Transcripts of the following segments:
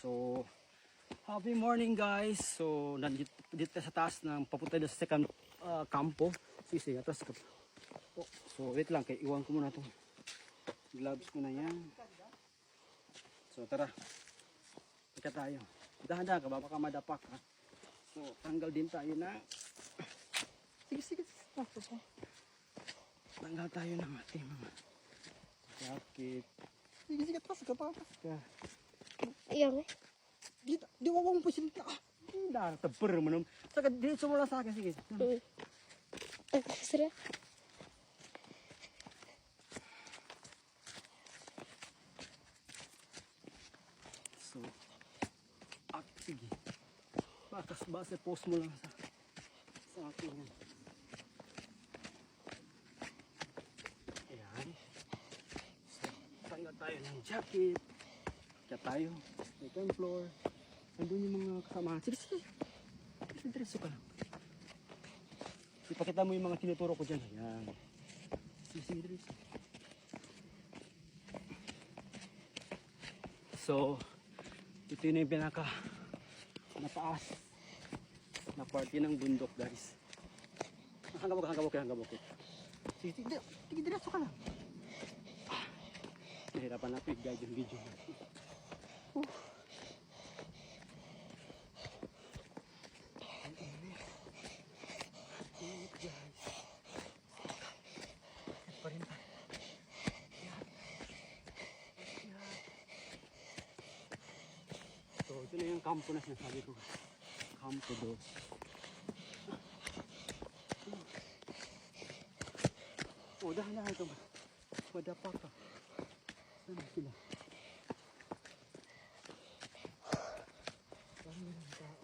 So, happy morning guys. So, nandito dito sa taas ng papunta na sa second kampo. Sige, atas ka. Oh, so, wait lang. Kaya iwan ko muna itong gloves ko na yan. So, tara. Ika tayo. Dahan-dahan ka ba? Baka madapak ha. So, tanggal din tayo na. Sige. Tanggal tayo ng ating mga jacket. Sige, taas ka. Ayan eh. Di ko akong pusinta. Hindi, tabar mo naman. Saka, di sumula sa akin. Sige. Sira. So, sige. Base post mo lang sa akin yan. Ayan. So, tanggal tayo ng jacket. Kaya tayo. Second floor. Nandun yung mga kasamahan. Sige. Diretso ka lang. Ipakita mo yung mga tinuturo ko dyan. Ayan. Sige, diretso. So, ito yun yung pinaka nataas na party ng bundok guys. Hanggang bukit. Sige, diretso ka lang. Nahirapan na ito i-guide yung video. So, ito na yung kampo na sinasabi ko. Kampo 2. Oh, dahan-dahan ito. Madapa ka. Saan sila? Parang meron tao.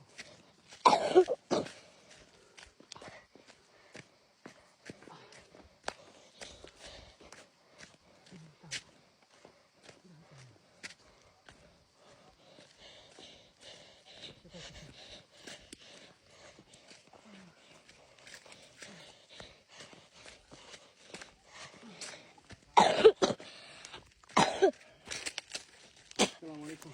Assalamualaikum.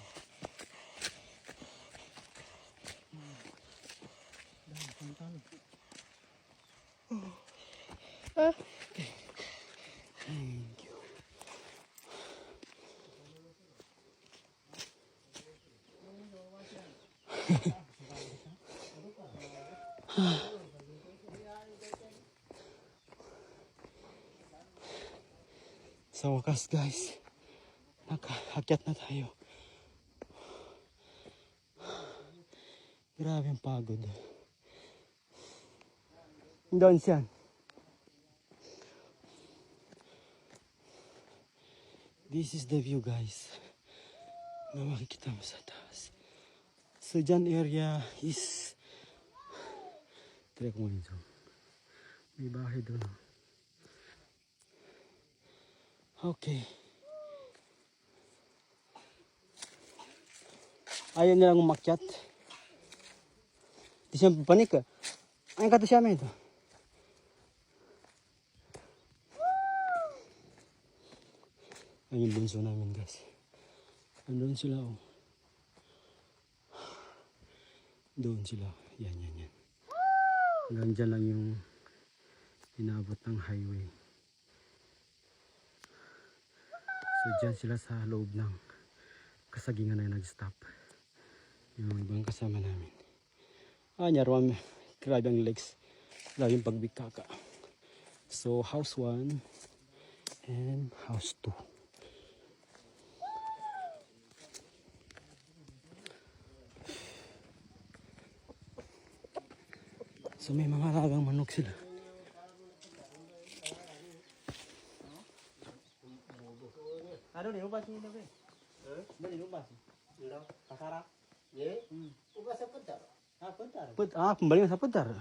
Thank you. Sa wakas guys, nakaakyat na tayo. Grabe ang pagod. Doon siya. This is the view guys na makikita mo sa taas. So dyan area is try ko muna ito. May bahay doon. Okay. Ayaw nilang umakyat. Di siya panik ka. Ayun ka to siya ito. Ayun yung bunso namin guys. Andun sila oh. Doon sila. Yan. Hanggang dyan lang yung inabot ng highway. So dyan sila sa loob ng kasagingan na nag-stop. Yung ibang kasama namin. Nyarwam. Grabe ang legs. Grabe yung pagbikaka. So house 1 and house 2. So may mga alagang manok sila. Ano ni ubas ni nabe? Bali ubas. Ilo, pasara. Ye? Ubas sa putar. Putar. Kembali sa putar.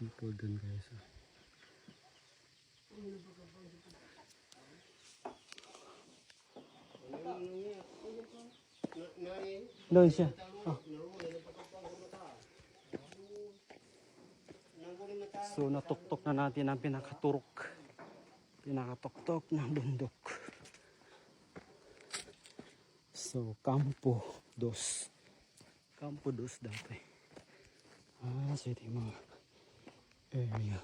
People dun guys. Doon siya. Oh. So natuktok na natin ang pinakatuktok ng bundok. So Campo 2 dati. So ito yung mga area.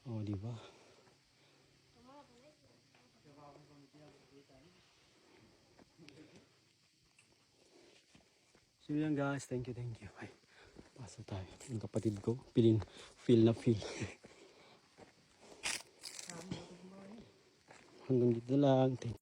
Oh, di ba? So yan guys, thank you. Ay, pasa tayo. Yung kapatid ko, feel na feel. Hanggang dito lang.